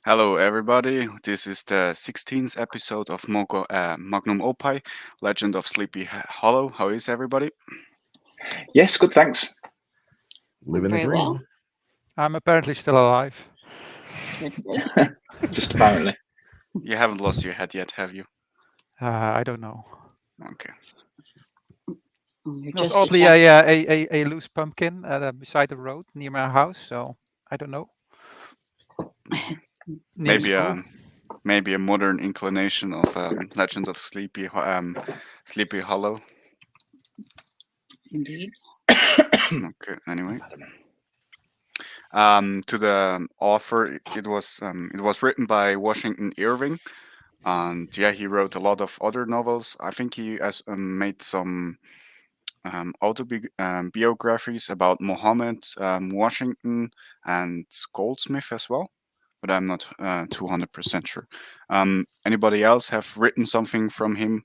Hello, everybody. This is the 16th episode of Magnum Opi, Legend of Sleepy Hollow. How is everybody? Yes, good, thanks. Living the Very well. dream. I'm apparently still alive. Good, good. Just apparently. You haven't lost your head yet, have you? I don't know. Okay. You're It was just oddly enough. a loose pumpkin beside the road near my house, so I don't know. Near Maybe school. maybe a modern inclination of Legend of Sleepy Hollow. Indeed. Okay. Anyway, to the author, it was written by Washington Irving, and yeah, he wrote a lot of other novels. I think he has made some autobiographies about Muhammad, Washington, and Goldsmith as well. But I'm not 200% sure. Anybody else have written something from him,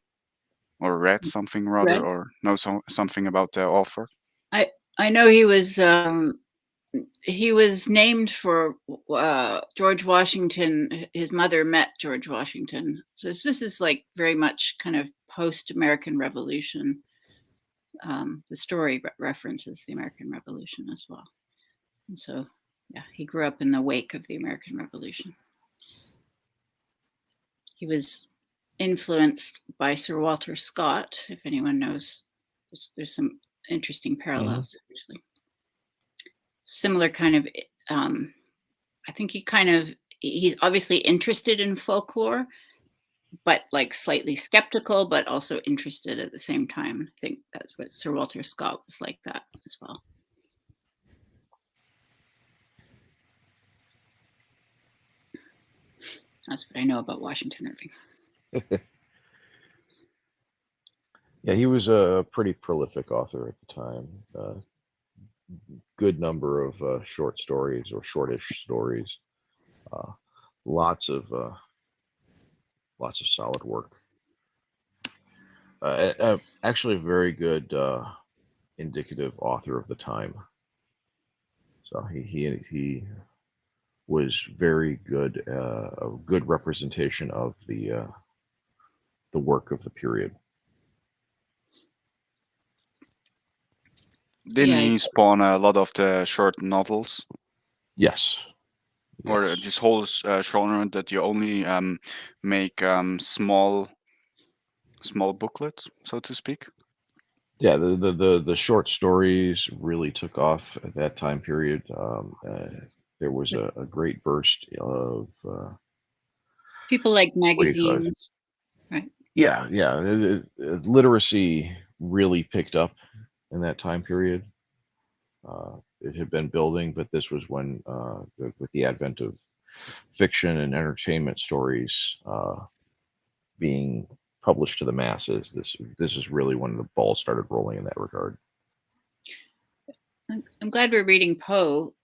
or read something rather, Right. or know something about the author? I know he was named for George Washington. His mother met George Washington, so this is like very much kind of post-American Revolution. The story references the American Revolution as well, and so yeah, he grew up in the wake of the American Revolution. He was influenced by Sir Walter Scott. If anyone knows, there's some interesting parallels actually. Similar kind of. I think he's obviously interested in folklore, but like slightly skeptical, but also interested at the same time. I think that's what Sir Walter Scott was like that as well. That's what I know about Washington Irving. Yeah, he was a pretty prolific author at the time. Good number of short stories or shortish stories. Uh, lots of solid work. Actually, a very good indicative author of the time. So he was very good, a good representation of the work of the period. Didn't Yeah. he spawn a lot of the short novels, Yes. or Yes. this whole genre that you only make small booklets, so to speak? Yeah, the short stories really took off at that time period. There was a great burst of People like what do you call it? magazines, right? Yeah, yeah. Literacy really picked up in that time period. It had been building, but this was when, with the advent of fiction and entertainment stories being published to the masses, this is really when the ball started rolling in that regard. I'm glad we're reading Poe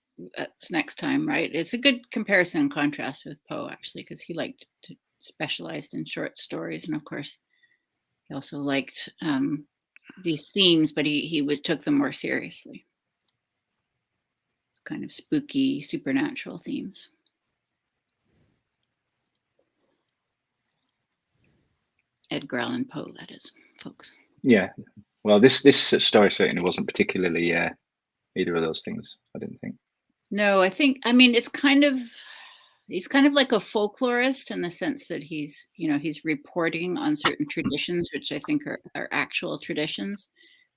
next time, right? It's a good comparison and contrast with Poe, actually, because he specialized in short stories, and of course, he also liked these themes, but he took them more seriously. It's kind of spooky, supernatural themes. Edgar Allan Poe, that is, folks. Yeah. Well, this story certainly wasn't particularly either of those things, I didn't think. No, I mean, he's kind of like a folklorist in the sense that he's reporting on certain traditions, which I think are actual traditions,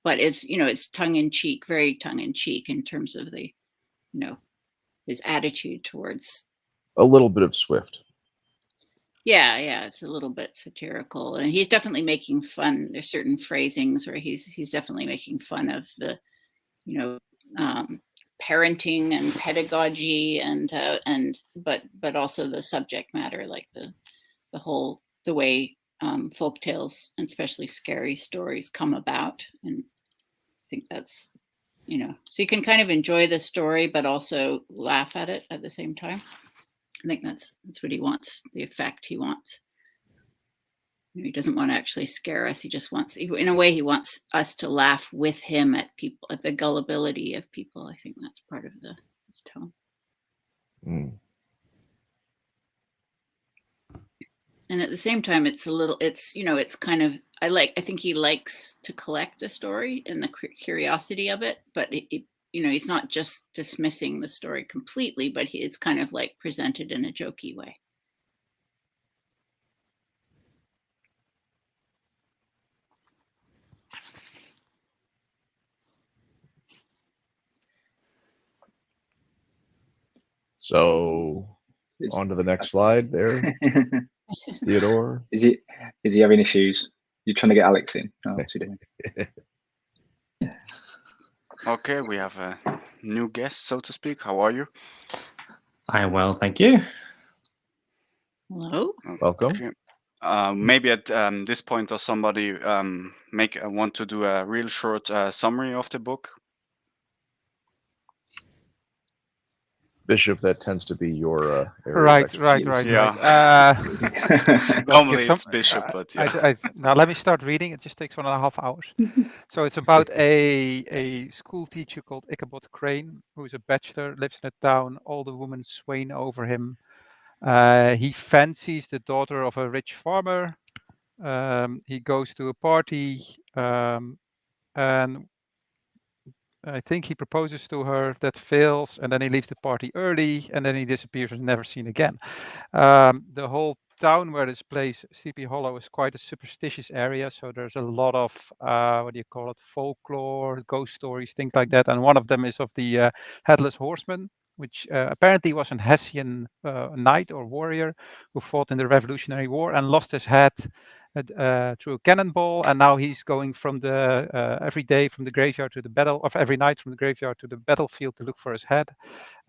but it's tongue in cheek, very tongue in cheek in terms of the, his attitude towards. A little bit of Swift. Yeah, it's a little bit satirical, and he's definitely making fun. There's certain phrasings where he's definitely making fun of the, parenting and pedagogy but also the subject matter, like the way folk tales and especially scary stories come about. And I think that's, so you can kind of enjoy the story but also laugh at it at the same time. I think that's what he wants, the effect he wants. He doesn't want to actually scare us. He just wants, in a way, he wants us to laugh with him at people, at the gullibility of people. I think that's part of his tone. Mm. And at the same time, it's a little, it's, you know, it's kind of, I think he likes to collect a story and the curiosity of it, but you know, he's not just dismissing the story completely, but it's kind of like presented in a jokey way. So on to the next slide there, Theodore. Is he having issues? You're trying to get Alex in. Oh, what's he doing? Okay, we have a new guest, so to speak. How are you? I am well, thank you. Hello. Welcome. Okay. Maybe at this point, does somebody want to do a real short summary of the book? Bishop, that tends to be your area of Right. expertise. Yeah. Normally give it's Bishop, but I- yeah. now let me start reading. It just takes 1.5 hours. So it's about a school teacher called Ichabod Crane, who's a bachelor, lives in a town. All the women swain over him. He fancies the daughter of a rich farmer. He goes to a party, and I think he proposes to her. That fails, and then he leaves the party early, and then he disappears and never seen again. The whole town where this place, Sleepy Hollow, is quite a superstitious area. So there's a lot of what do you call it, folklore, ghost stories, things like that. And one of them is of the headless horseman, which apparently was an Hessian knight or warrior who fought in the Revolutionary War and lost his head through a cannonball, and now he's going from the every day from the graveyard to the battle, or every night from the graveyard to the battlefield to look for his head.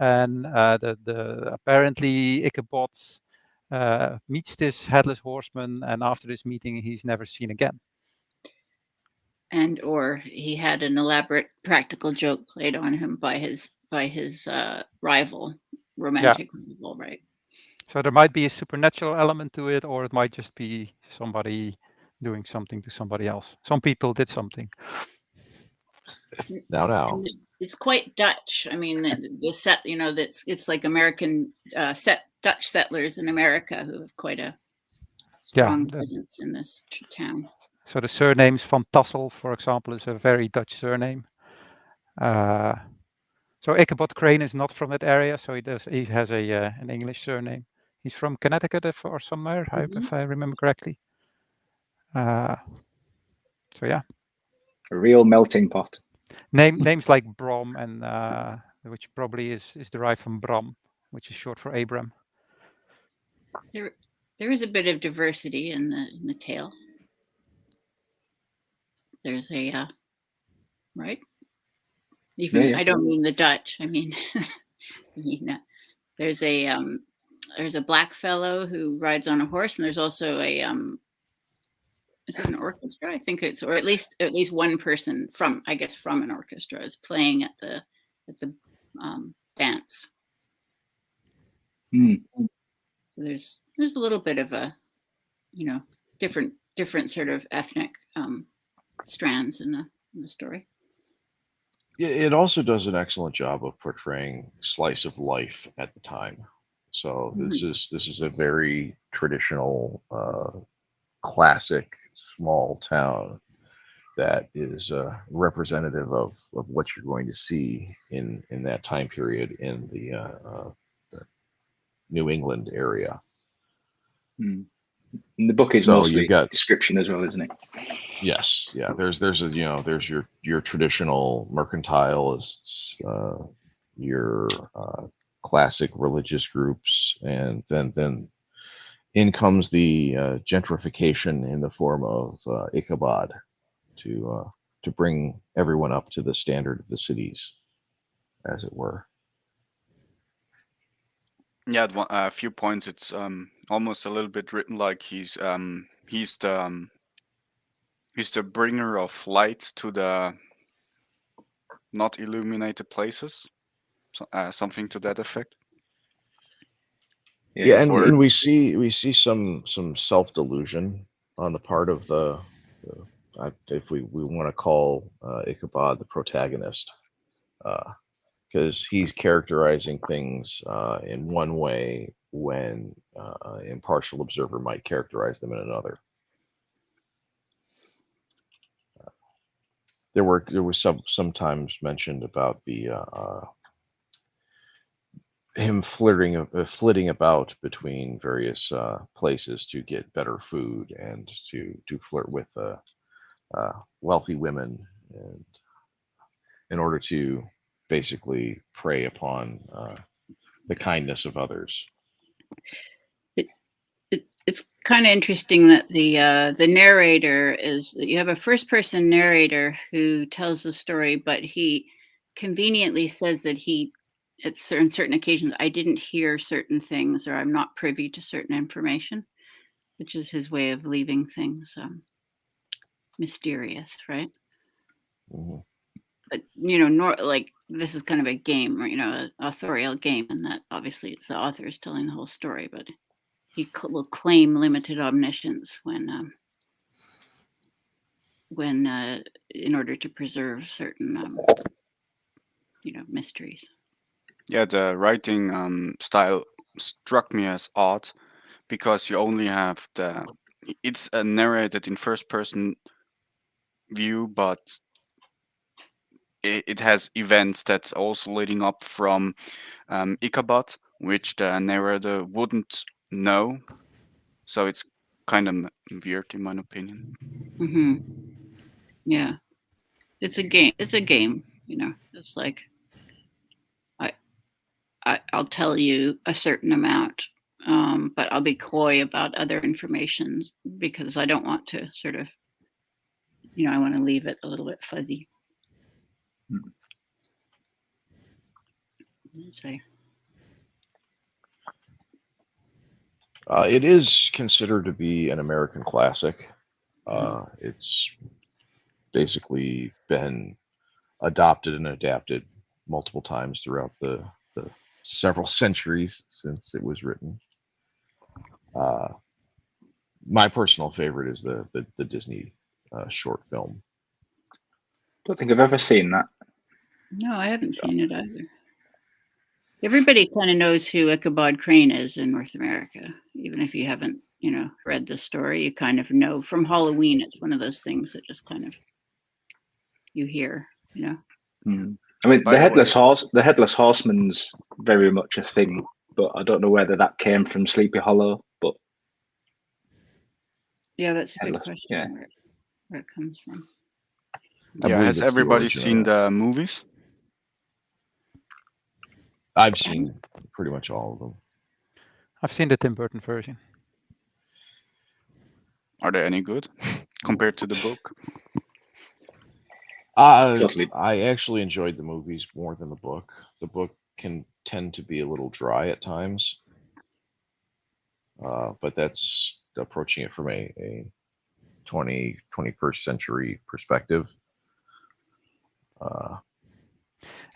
And the apparently Ichabod meets this headless horseman, and after this meeting, he's never seen again. And or he had an elaborate practical joke played on him by his rival, romantic rival, right? So there might be a supernatural element to it, or it might just be somebody doing something to somebody else. Some people did something. Now. And it's quite Dutch. I mean, the set, you know, it's like American Dutch settlers in America who have quite a strong presence in this town. So the surnames Van Tassel, for example, is a very Dutch surname. So Ichabod Crane is not from that area, so he has an English surname. He's from Connecticut or somewhere, if I remember correctly. So yeah, a real melting pot. Names like Brom, and which probably is derived from Bram, which is short for Abram. There is a bit of diversity in the tale. There's a right. Even yeah. I don't mean the Dutch. I mean, there's a black fellow who rides on a horse, and there's also a is it an orchestra? I think it's, or at least one person from an orchestra is playing at the dance. Mm. So there's a little bit of a, you know, different sort of ethnic strands in the story. It also does an excellent job of portraying slice of life at the time. So this is a very traditional, classic small town that is representative of what you're going to see in that time period in the New England area. Mm. And the book is mostly description as well, isn't it? Yes, yeah. There's your traditional mercantilists, your classic religious groups, and then in comes the gentrification in the form of Ichabod to bring everyone up to the standard of the cities, as it were. Yeah, a few points. It's almost a little bit written like he's the bringer of light to the not illuminated places, so, something to that effect. Yeah, and we see some self-delusion on the part of the if we want to call Ichabod the protagonist, because he's characterizing things in one way when an impartial observer might characterize them in another. There was sometimes mentioned about the him flitting about between various places to get better food and to flirt with wealthy women, and in order to basically prey upon the kindness of others. It's kind of interesting that the narrator is, you have a first person narrator who tells the story, but he conveniently says that he, at certain occasions, I didn't hear certain things, or I'm not privy to certain information, which is his way of leaving things mysterious, right? Mm-hmm. But like this is kind of a game, or an authorial game, and that obviously it's the author is telling the whole story, but he will claim limited omniscience when in order to preserve certain mysteries. Yeah, the writing style struck me as odd because you only have it's narrated in first person view, but it has events that's also leading up from Ichabod, which the narrator wouldn't know. So it's kind of weird, in my opinion. Mm-hmm. Yeah, it's a game. It's a game. It's like I'll tell you a certain amount, but I'll be coy about other information because I don't want to sort of, I want to leave it a little bit fuzzy. Say. It is considered to be an American classic. It's basically been adopted and adapted multiple times throughout the several centuries since it was written. My personal favorite is the Disney short film. Don't think I've ever seen that. No, I haven't seen it either. Everybody kind of knows who Ichabod Crane is in North America, even if you haven't, read the story. You kind of know from Halloween. It's one of those things that just kind of you hear, I mean, By the way- the headless horseman's very much a thing, but I don't know whether that came from Sleepy Hollow. But Yeah, that's a good Headless, question. yeah. Where it comes from. I Yeah, believe has it's the everybody origin of seen that. the movies? I've seen pretty much all of them. I've seen the Tim Burton version. Are they any good compared to the book? Totally. I actually enjoyed the movies more than the book. The book can tend to be a little dry at times, but that's approaching it from a 21st century perspective.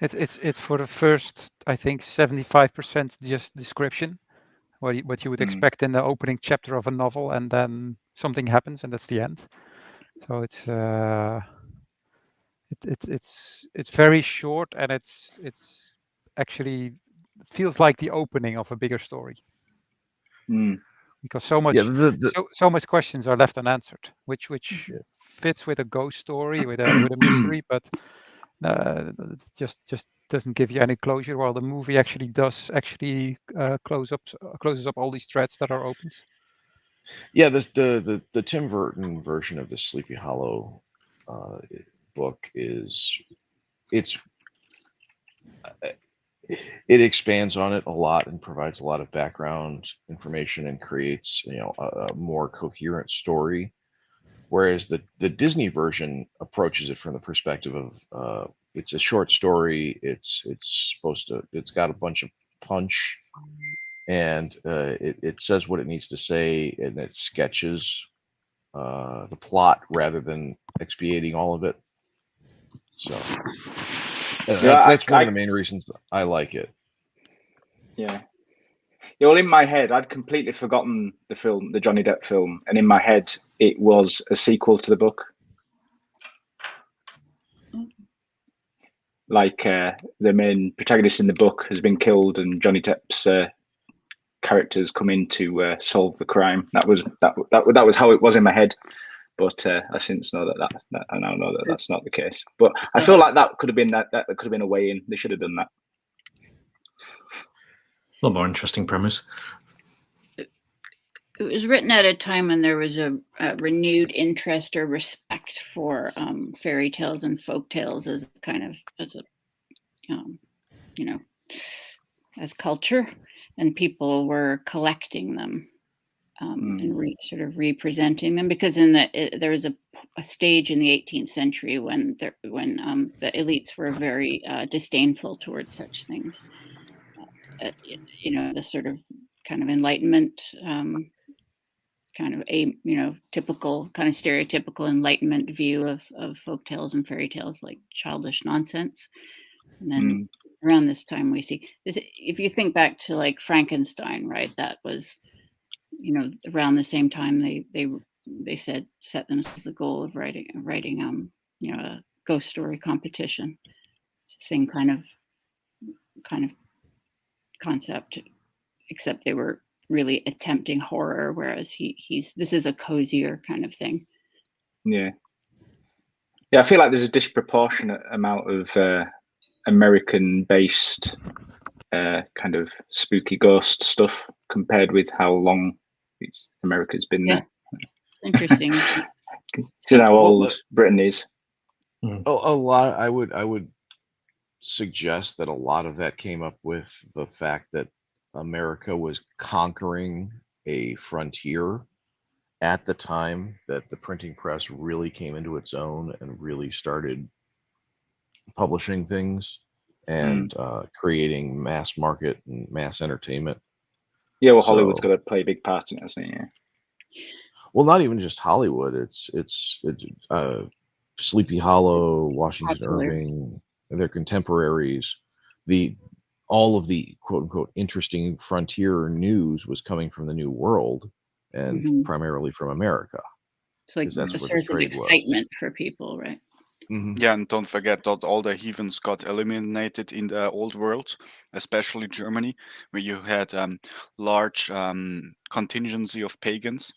It's for the first, I think, 75% just description, what you would expect in the opening chapter of a novel, and then something happens, and that's the end. So it's very short, and it's actually, it feels like the opening of a bigger story. Because so much so much questions are left unanswered, which fits with a ghost story, with a mystery, but just doesn't give you any closure. While the movie actually does closes up all these threads that are opened. Yeah, the Tim Burton version of the Sleepy Hollow book it expands on it a lot and provides a lot of background information and creates a more coherent story, whereas the Disney version approaches it from the perspective of it's a short story, it's got a bunch of punch, and it says what it needs to say, and it sketches the plot rather than expiating all of it. So that's one of the main reasons I like it. Yeah. Well, in my head, I'd completely forgotten the Johnny Depp film, and in my head, it was a sequel to the book. Like the main protagonist in the book has been killed, and Johnny Depp's characters come in to solve the crime. That was how it was in my head. But I since know that I now know that that's not the case. But I feel like that could have been that could have been a way in. They should have done that. A lot more interesting premise. It was written at a time when there was a renewed interest or respect for fairy tales and folk tales as as culture, and people were collecting them and sort of representing them, because there was a stage in the 18th century when the elites were very disdainful towards such things. The sort of kind of Enlightenment. Kind of typical kind of stereotypical Enlightenment view of folktales and fairy tales, like childish nonsense. And then around this time we see this, if you think back to like Frankenstein, right? That was, around the same time they set themselves the goal of writing a ghost story competition. It's the same kind of concept, except they were really attempting horror, whereas this is a cozier kind of thing. Yeah, I feel like there's a disproportionate amount of American-based kind of spooky ghost stuff compared with how long America's been there. Interesting. Consider how old Britain is. A lot. I would suggest that a lot of that came up with the fact that America was conquering a frontier at the time that the printing press really came into its own and really started publishing things and creating mass market and mass entertainment. Yeah, well, Hollywood's got to play a big part in it, hasn't it? Yeah. Well, not even just Hollywood. It's Sleepy Hollow, Washington Irving, and their contemporaries. All of the quote unquote interesting frontier news was coming from the New World and primarily from America. It's like a source of excitement for people, right? Yeah, and don't forget that all the heathens got eliminated in the old world, especially Germany, where you had large contingency of pagans,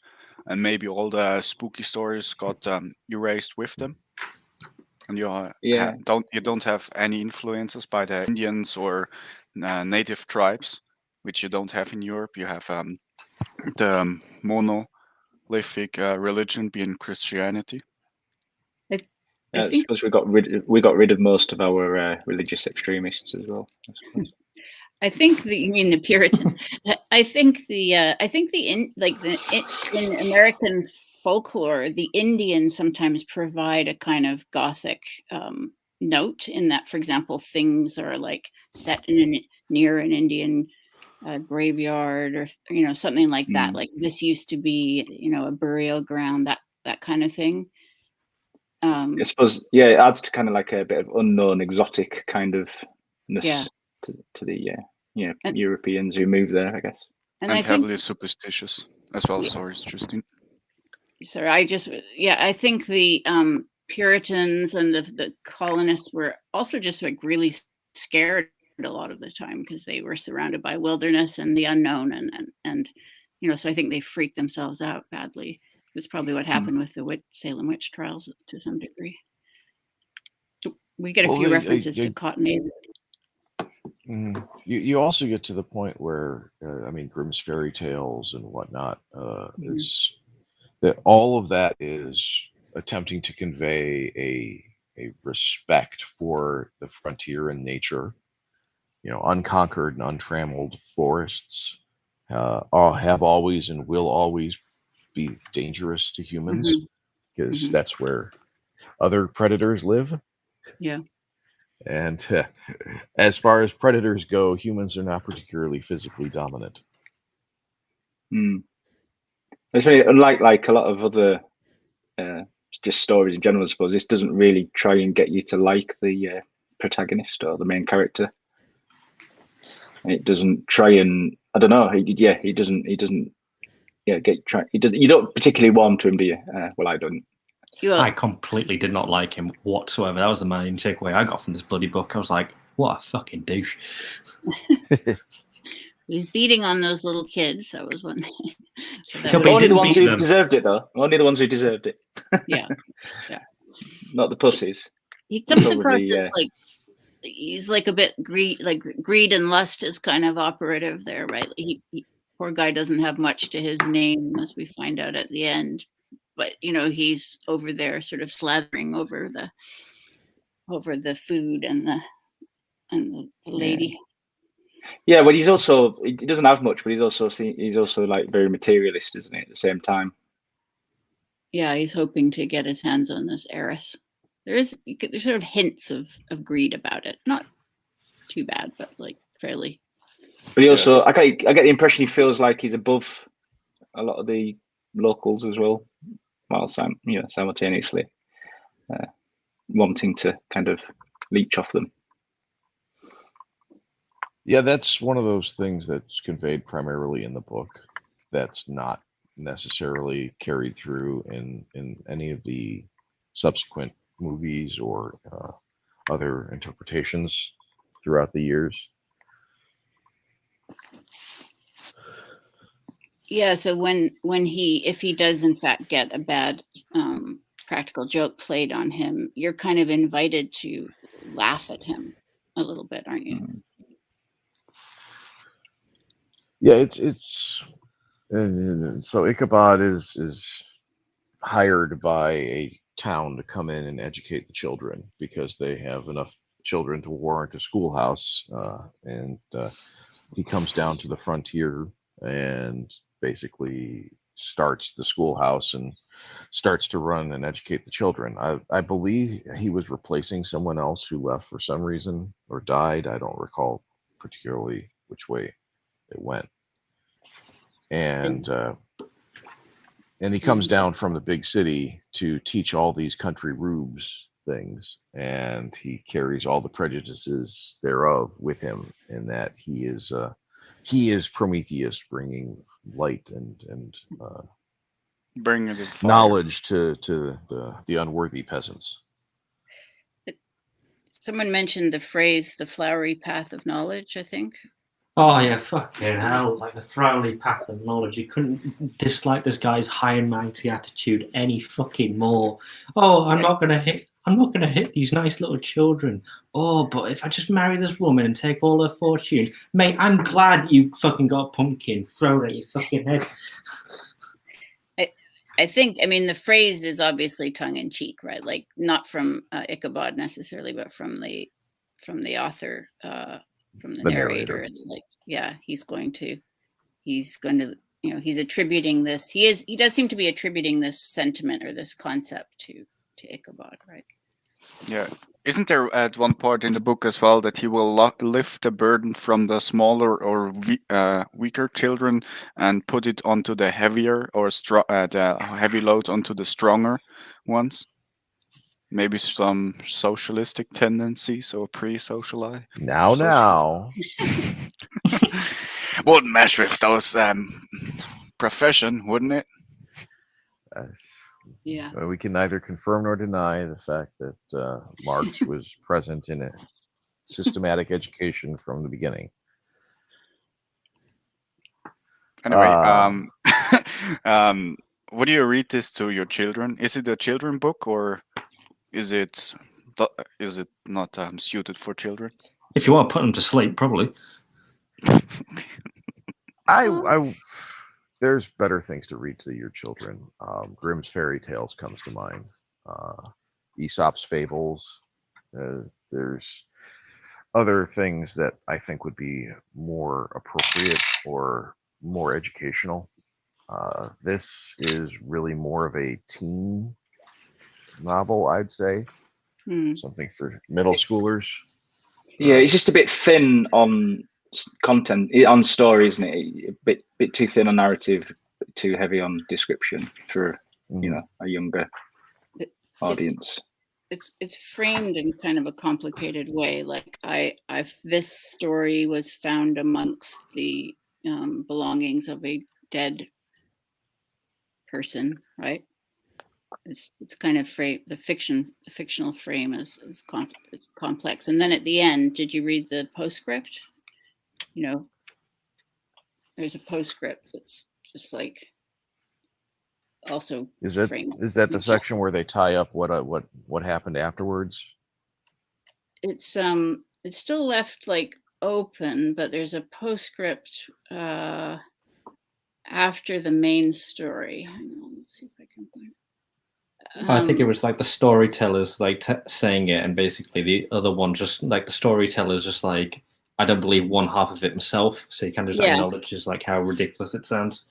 and maybe all the spooky stories got erased with them. And you don't have any influences by the Indians or native tribes, which you don't have in Europe. You have the monolithic religion being Christianity. I suppose we got rid of most of our religious extremists as well. I suppose. I think you mean the Puritan. I think in American folklore, the Indians sometimes provide a kind of Gothic note in that, for example, things are like set near an Indian graveyard or something like that. Like this used to be a burial ground, that kind of thing. I suppose it adds to kind of like a bit of unknown, exotic kind of to the Europeans who move there, I guess. And heavily superstitious as well. Sorry, Justine. Sorry, I think the Puritans and the colonists were also just like really scared a lot of the time because they were surrounded by wilderness and the unknown, and so I think they freaked themselves out badly. It's probably what happened with the Salem witch trials to some degree. We get a few references to Cotton Ave. You also get to the point where Grimm's fairy tales and whatnot is that all of that is attempting to convey a respect for the frontier and nature. Unconquered and untrammeled forests have always and will always be dangerous to humans because that's where other predators live. Yeah. And as far as predators go, humans are not particularly physically dominant. It's really unlike a lot of other just stories in general. I suppose this doesn't really try and get you to like the protagonist or the main character. It doesn't try and I don't know. He doesn't. You don't particularly warm to him, do you? Well, I don't. I completely did not like him whatsoever. That was the main takeaway I got from this bloody book. I was like, what a fucking douche. He's beating on those little kids. That was one thing. Yeah, but he Only the didn't ones beat who them. deserved it, though. Only the ones who deserved it. Yeah. Not the pussies. He comes Probably, across yeah. as like he's like a bit greed and lust is kind of operative there, right? He poor guy doesn't have much to his name, as we find out at the end. But he's over there sort of slathering over the food and the lady. Yeah, but he doesn't have much, but he's also like very materialist, isn't he? At the same time. Yeah, he's hoping to get his hands on this heiress. There's sort of hints of greed about it. Not too bad, but like fairly. But he also, I get the impression he feels like he's above a lot of the locals as well, while simultaneously wanting to kind of leech off them. Yeah, that's one of those things that's conveyed primarily in the book. That's not necessarily carried through in any of the subsequent movies or other interpretations throughout the years. Yeah, so if he does in fact get a bad practical joke played on him, you're kind of invited to laugh at him a little bit, aren't you? Yeah, it's and so Ichabod is hired by a town to come in and educate the children because they have enough children to warrant a schoolhouse, and he comes down to the frontier and basically starts the schoolhouse and starts to run and educate the children. I believe he was replacing someone else who left for some reason or died. I don't recall particularly which way it went. And he comes down from the big city to teach all these country rubes things, and he carries all the prejudices thereof with him, in that he is Prometheus, bringing light and Bring it fire. knowledge to the unworthy peasants. Someone mentioned the phrase "the flowery path of knowledge," I think. Oh yeah, fucking hell! Like the flowery path of knowledge. You couldn't dislike this guy's high and mighty attitude any fucking more. Oh, I'm not gonna hit these nice little children. Oh, but if I just marry this woman and take all her fortune, mate, I'm glad you fucking got a pumpkin thrown at your fucking head. I think, the phrase is obviously tongue in cheek, right? Like not from Ichabod necessarily, but from the author, from the narrator. It's like, yeah, he's attributing this. He does seem to be attributing this sentiment or this concept to Ichabod, right? Yeah. Isn't there at one part in the book as well that he will lift the burden from the smaller or weaker children and put it onto the heavier or the heavy load onto the stronger ones? Maybe some socialistic tendencies or pre-socialized. Now. Wouldn't mess with those profession, wouldn't it? Yeah. We can neither confirm nor deny the fact that Marx was present in a systematic education from the beginning. Anyway, would you read this to your children? Is it a children book, or is it not suited for children? If you want to put them to sleep, probably. There's better things to read to your children. Grimm's fairy tales comes to mind. Aesop's fables. There's other things that I think would be more appropriate or more educational. This is really more of a teen novel, I'd say. Something for middle schoolers. Yeah, it's just a bit thin on content, on story, isn't it? A bit too thin on narrative, too heavy on description for a younger audience. It's framed in kind of a complicated way. Like this story was found amongst the belongings of a dead person, right? It's kind of the fictional frame is complex. And then at the end, did you read the postscript? there's a postscript that's just like also Is that framed. the section where they tie up what happened afterwards? It's still left like open, but there's a postscript after the main story. Hang on, let's see if I can find it. I think it was like the storytellers like saying it, and basically the other one just like the storyteller's just like, I don't believe one half of it myself, so he kind of just acknowledges like how ridiculous it sounds.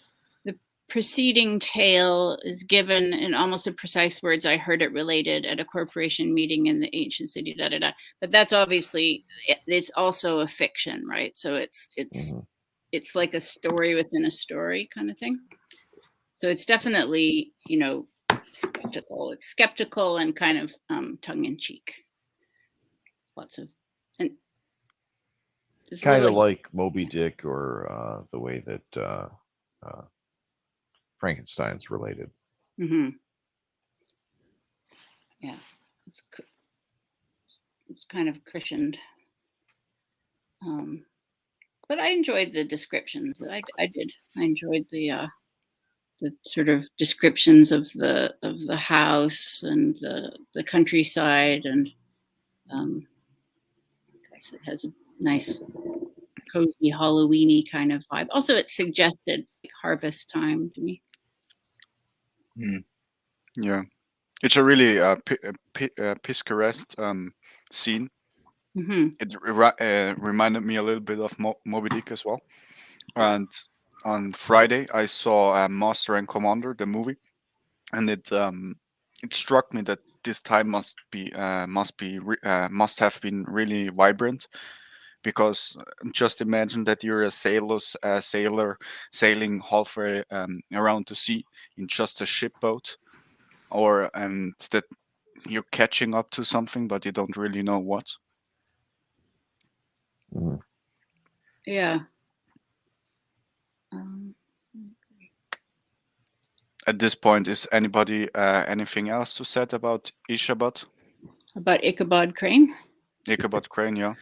The preceding tale is given in almost the precise words I heard it related at a corporation meeting in the ancient city, da da da. But that's obviously, it's also a fiction, right? So it's like a story within a story kind of thing. So it's definitely, you know, skeptical. It's skeptical and kind of tongue in cheek. Lots of, and kind of like Moby Dick, or the way that Frankenstein's related. Mm-hmm. Yeah, it's kind of cushioned. But I enjoyed the descriptions. I did. I enjoyed the sort of descriptions of the house and the countryside, and it has a nice, cozy, Halloweeny kind of vibe. Also, it suggested like harvest time to me. Yeah, it's a really picturesque scene. Mm-hmm. It reminded me a little bit of Moby Dick as well. And on Friday, I saw Master and Commander, the movie, and it struck me that this time must have been really vibrant, because just imagine that you're a sailor sailing halfway around the sea in just a shipboat, and that you're catching up to something, but you don't really know what. Yeah. At this point, is anybody anything else to say about Ichabod? About Ichabod Crane? Ichabod Crane, yeah.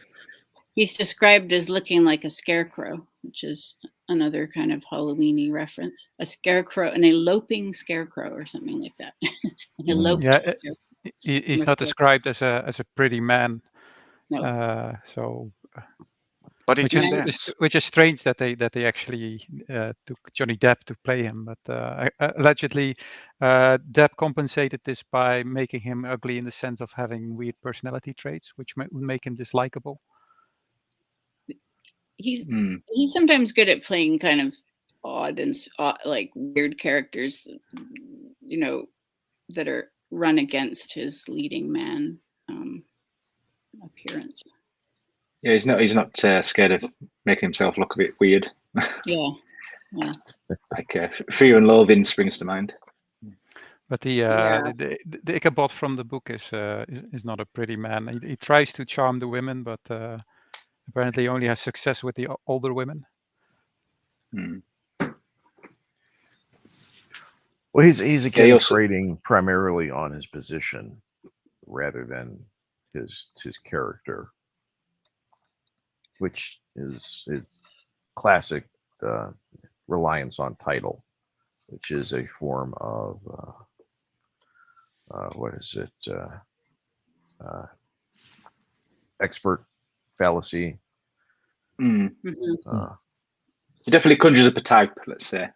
He's described as looking like a scarecrow, which is another kind of Halloweeny reference. A scarecrow, an eloping scarecrow, or something like that. An eloped scarecrow. He's not described as a pretty man. No. But which is strange that they actually took Johnny Depp to play him. But allegedly, Depp compensated this by making him ugly in the sense of having weird personality traits, which would make him dislikable. He's sometimes good at playing kind of odd and like weird characters, you know, that are run against his leading man appearance. Yeah, he's not scared of making himself look a bit weird. Yeah. Like Fear and Loathing springs to mind. But the Ichabod from the book is not a pretty man. He tries to charm the women, but apparently only has success with the older women. Well, he's again trading primarily on his position rather than his character, which is classic reliance on title, which is a form of what is it? Expert fallacy. It definitely conjures up a type, let's say.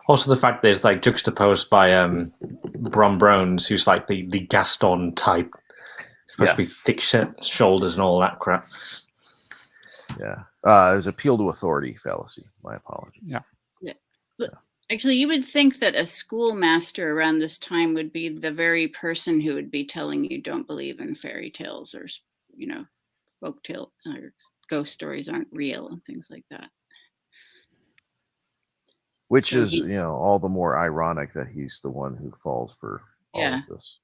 Also, the fact that it's like juxtaposed by Bron Bones, who's like the Gaston type, supposed to be thick shoulders and all that crap. Yeah, there's appeal to authority fallacy. My apologies. Yeah. But actually, you would think that a schoolmaster around this time would be the very person who would be telling you don't believe in fairy tales, or, you know, folktale or ghost stories aren't real and things like that. Which is, you know, all the more ironic that he's the one who falls for all of this.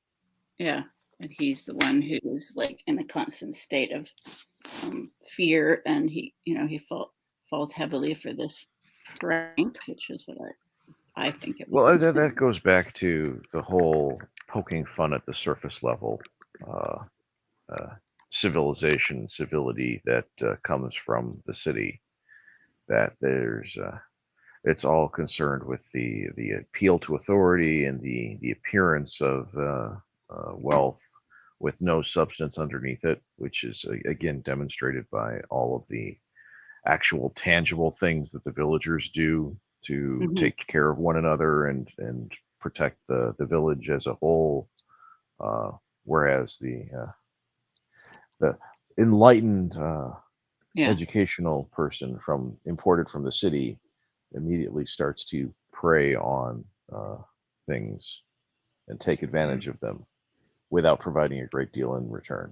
Yeah, and he's the one who's like in a constant state of fear, and he falls heavily for this prank, which is what I think it was. Well, that goes back to the whole poking fun at the surface level civilization, civility that comes from the city. that there's it's all concerned with the appeal to authority and the appearance of wealth with no substance underneath it, which is again demonstrated by all of the actual tangible things that the villagers do to take care of one another and protect the village as a whole, whereas the enlightened educational person imported from the city immediately starts to prey on things and take advantage of them without providing a great deal in return.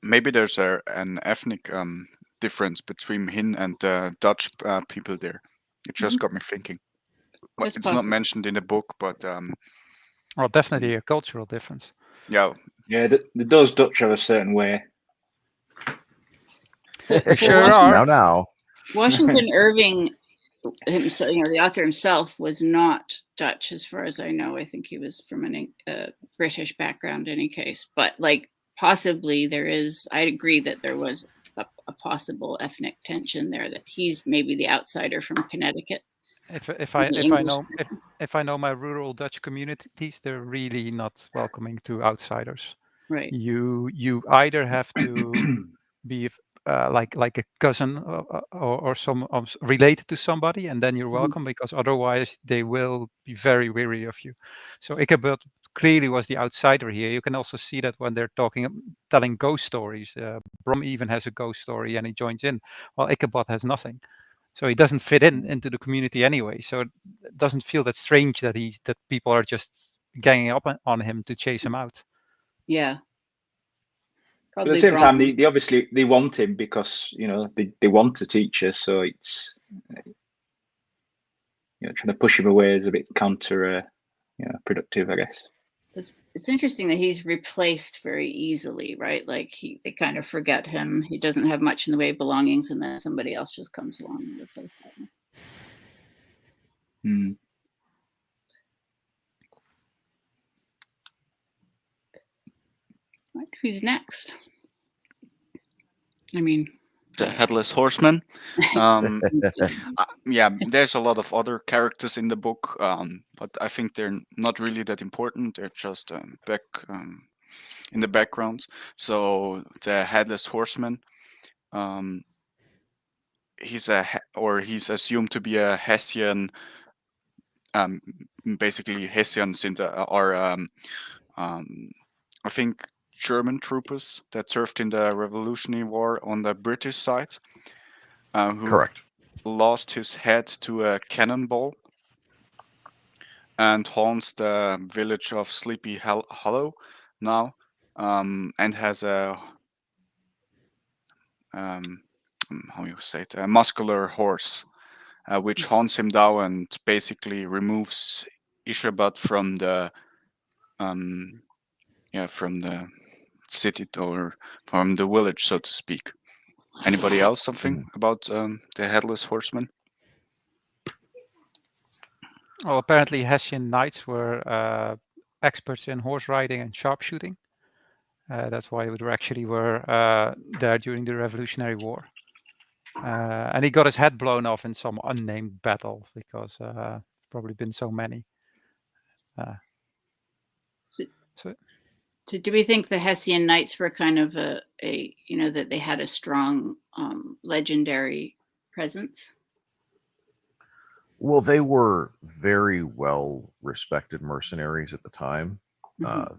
Maybe there's an ethnic difference between him and the Dutch people there. It just got me thinking. Well, That's it's not possible. mentioned in the book, but Well, definitely a cultural difference. yeah, those Dutch are a certain way. We sure are. Now. Washington Irving himself, the author himself, was not Dutch, as far as I know. I think he was from a British background, in any case. But like, possibly there is. I agree that there was a possible ethnic tension there. That he's maybe the outsider from Connecticut. If I know my rural Dutch communities, they're really not welcoming to outsiders. Right. You either have to be like a cousin or some related to somebody, and then you're welcome, because otherwise they will be very weary of you. So Ichabod clearly was the outsider here. You can also see that when they're telling ghost stories. Brom even has a ghost story and he joins in, while Ichabod has nothing. So he doesn't fit into the community anyway. So it doesn't feel that strange that people are just ganging up on him to chase him out. Yeah. But at the same time, they obviously want him because they want a teacher. So it's trying to push him away is a bit counter productive, I guess. It's interesting that he's replaced very easily, right? Like they kind of forget him. He doesn't have much in the way of belongings, and then somebody else just comes along and replaces him. Right, who's next? I mean, the Headless Horseman. Yeah, there's a lot of other characters in the book, but I think they're not really that important. They're just in the background. So the Headless Horseman, he's assumed to be a Hessian. Basically, Hessians are I think German troopers that served in the Revolutionary War on the British side. Who Correct. lost his head to a cannonball and haunts the village of Sleepy Hollow now, and has a how you say it, a muscular horse, which haunts him down and basically removes Ichabod from the from the city or from the village, so to speak. Anybody else something about the Headless Horseman? Well, apparently Hessian knights were experts in horse riding and sharpshooting. That's why they actually were there during the Revolutionary War. And he got his head blown off in some unnamed battle, because probably been so many. So do we think the Hessian knights were kind of that they had a strong legendary presence? Well, they were very well respected mercenaries at the time.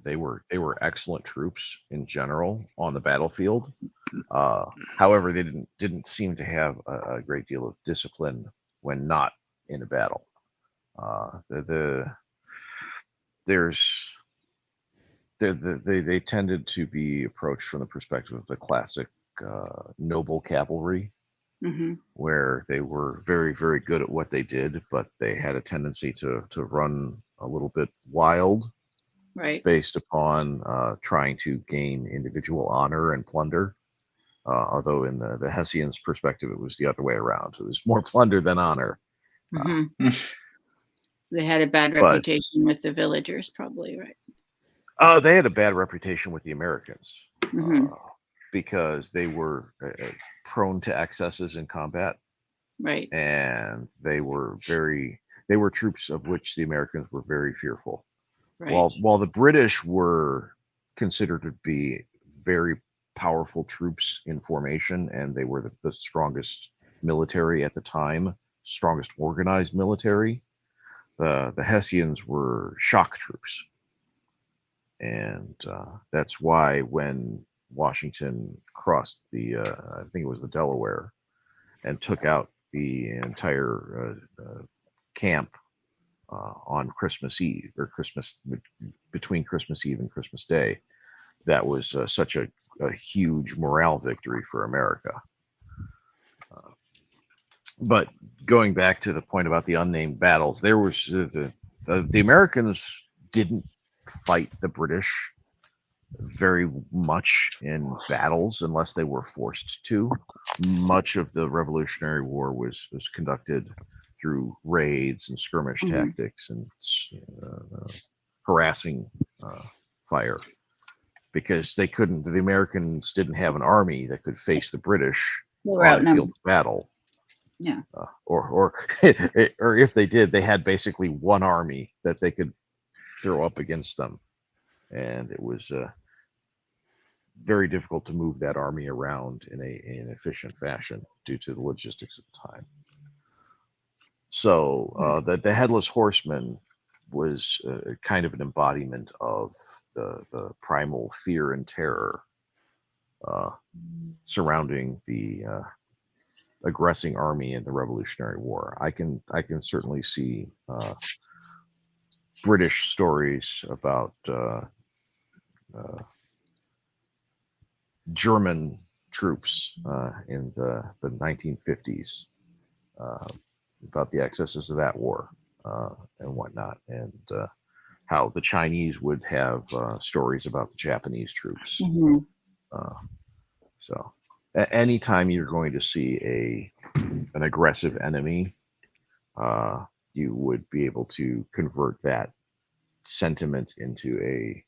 They were excellent troops in general on the battlefield. However, they didn't seem to have a great deal of discipline when not in a battle. They tended to be approached from the perspective of the classic noble cavalry, where they were very, very good at what they did, but they had a tendency to run a little bit wild, right? Based upon trying to gain individual honor and plunder. Although in the Hessians' perspective, it was the other way around. It was more plunder than honor. So they had a bad reputation with the villagers, probably, right? They had a bad reputation with the Americans. because they were prone to excesses in combat, Right. and they were troops of which the Americans were very fearful. Right. While the British were considered to be very powerful troops in formation, and they were the strongest military at the time, strongest organized military, the Hessians were shock troops. And that's why when Washington crossed I think it was the Delaware, and took out the entire camp on Christmas Eve, or between Christmas Eve and Christmas Day, that was such a huge morale victory for America. But going back to the point about the unnamed battles, there was the Americans didn't fight the British very much in battles unless they were forced to. Much of the Revolutionary War was conducted through raids and skirmish tactics and harassing fire, because the Americans didn't have an army that could face the British on a field of battle. Yeah. Or if they did, they had basically one army that they could throw up against them, and it was very difficult to move that army around in an efficient fashion due to the logistics at the time. So the Headless Horseman was kind of an embodiment of the primal fear and terror surrounding the aggressing army in the Revolutionary War. I can certainly see British stories about German troops in the 1950s about the excesses of that war and whatnot, and how the Chinese would have stories about the Japanese troops. So anytime you're going to see an aggressive enemy, you would be able to convert that sentiment into a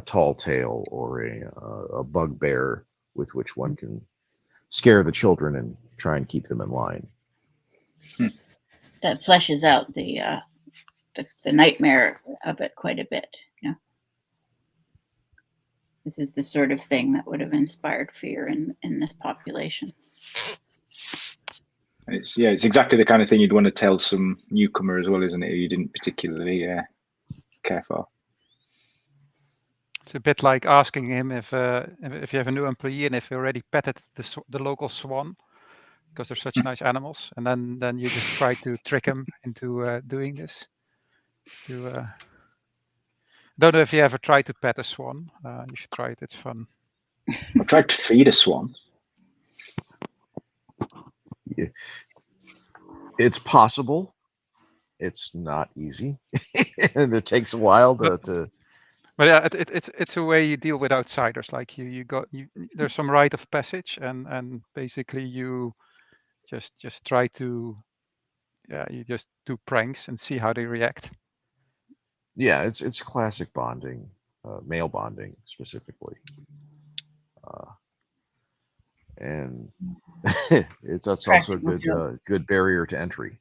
tall tale or a bugbear with which one can scare the children and try and keep them in line. That fleshes out the nightmare of it quite a bit. You know, this is the sort of thing that would have inspired fear in this population. It's exactly the kind of thing you'd want to tell some newcomer as well, isn't it? Who you didn't particularly care for. It's a bit like asking him if you have a new employee and if he already petted the local swan, because they're such nice animals, and then you just try to trick him into doing this. Don't know if you ever tried to pet a swan. You should try it. It's fun. I've tried to feed a swan. Yeah. It's possible. It's not easy, and it takes a while to. But yeah, it's a way you deal with outsiders. Like there's some rite of passage, and basically you just try to, you just do pranks and see how they react. Yeah, it's classic bonding, male bonding specifically, and it's also a good barrier to entry.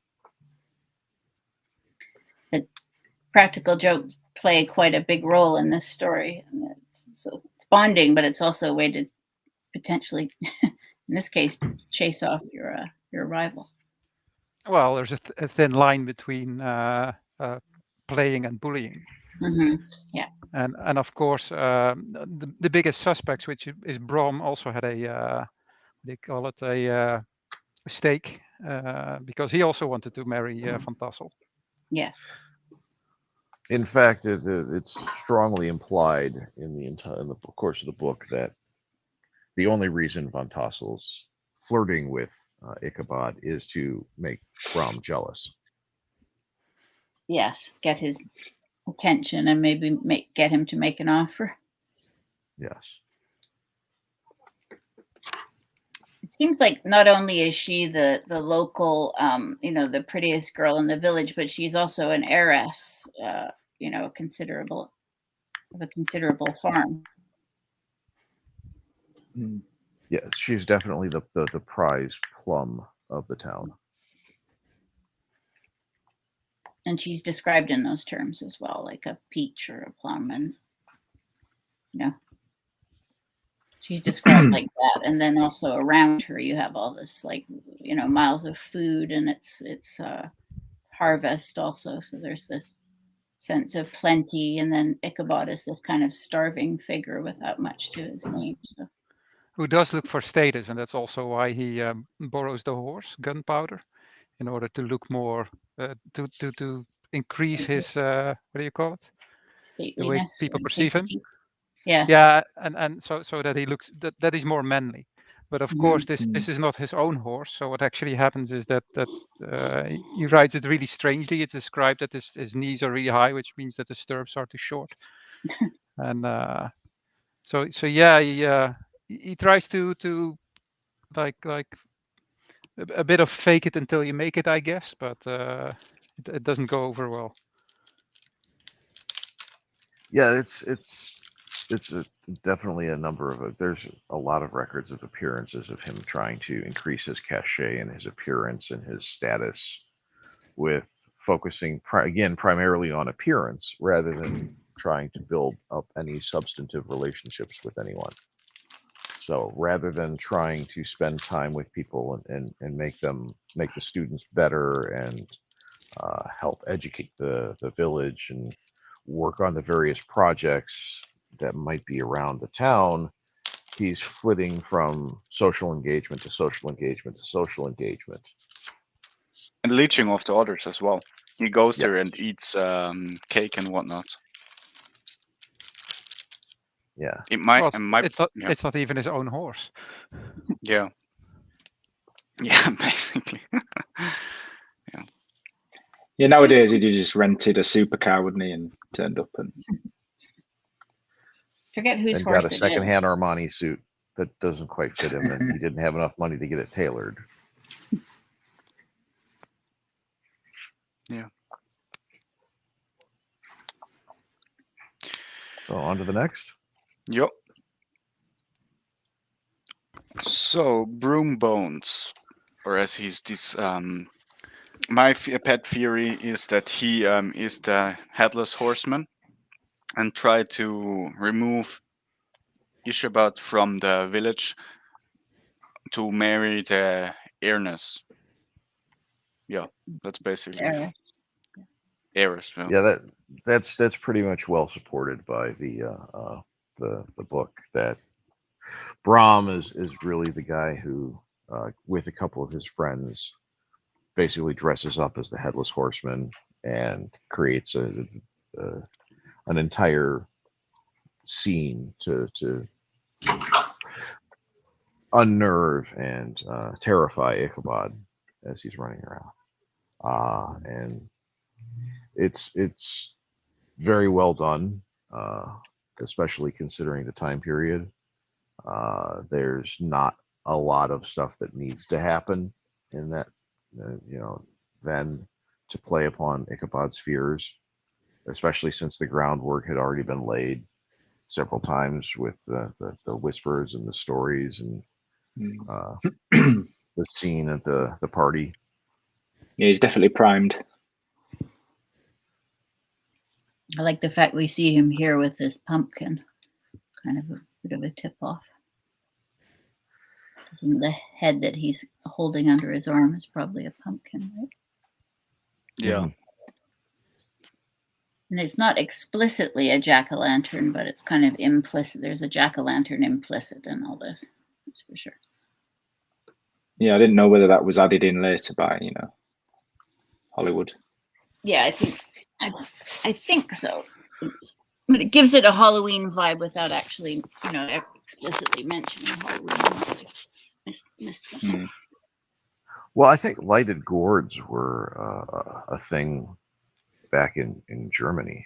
The practical jokes play quite a big role in this story, and it's bonding, but it's also a way to potentially, in this case, chase off your rival. Well, there's a thin line between playing and bullying. Yeah. And of course, the biggest suspects, which is Brom, also had they call it a stake, because he also wanted to marry Van Tassel. Yes. In fact, it's strongly implied in the course of the book that the only reason Van Tassel's flirting with Ichabod is to make Brom jealous. Yes, get his attention and maybe get him to make an offer. Yes. It seems like not only is she the local, the prettiest girl in the village, but she's also an heiress, a considerable farm. Yes, she's definitely the prize plum of the town. And she's described in those terms as well, like a peach or a plum, and she's described like that. And then also around her, you have all this miles of food, and it's harvest also. So there's this sense of plenty, and then Ichabod is this kind of starving figure without much to his name. So. Who does look for status, and that's also why he borrows the horse, Gunpowder, in order to look more to increase his what do you call it? The way Stateliness. people perceive him. Yeah. Yeah, and so that he looks that he's more manly. But of course, this Mhm. is not his own horse. So what actually happens is that he rides it really strangely. It's described that his knees are really high, which means that the stirrups are too short. And so yeah, he tries to like a bit of fake it until you make it, I guess, but it doesn't go over well. Yeah, it's definitely a number of there's a lot of records of appearances of him trying to increase his cachet and his appearance and his status, with focusing primarily on appearance rather than trying to build up any substantive relationships with anyone. So rather than trying to spend time with people and make the students better and help educate the village and work on the various projects that might be around the town, he's flitting from social engagement to social engagement to social engagement. And leeching off the others as well. He goes there Yes. and eats cake and whatnot. Yeah. It might. Well, It might. Yeah. it's not even his own horse. Yeah. Yeah. Basically. Yeah, nowadays he'd have just rented a supercar, wouldn't he, and turned up and Forget whose And horse got a it secondhand Armani suit that doesn't quite fit him, and he didn't have enough money to get it tailored. Yeah. So on to the next. Yep. So Broom Bones, or as he's this. My pet theory is that he is the headless horseman, and try to remove Ishabad from the village to marry the heiress. Yeah, that's basically Heiress. heiress. Yeah. Yeah, that's pretty much well supported by the book, that Brahm is really the guy who, with a couple of his friends, basically dresses up as the headless horseman and creates an entire scene to unnerve and terrify Ichabod as he's running around. And it's very well done, especially considering the time period. There's not a lot of stuff that needs to happen in that, then to play upon Ichabod's fears, especially since the groundwork had already been laid several times with the whispers and the stories and the scene at the party. yeah, he's definitely primed. I like the fact we see him here with this pumpkin, kind of a bit of a tip off. And the head that he's holding under his arm is probably a pumpkin, right? Yeah. Mhm. And it's not explicitly a jack-o'-lantern, but it's kind of implicit. There's a jack-o'-lantern implicit in all this, that's for sure. Yeah, I didn't know whether that was added in later by Hollywood. Yeah, I think so. But it gives it a Halloween vibe without actually, explicitly mentioning Halloween. Well, I think lighted gourds were a thing back in Germany.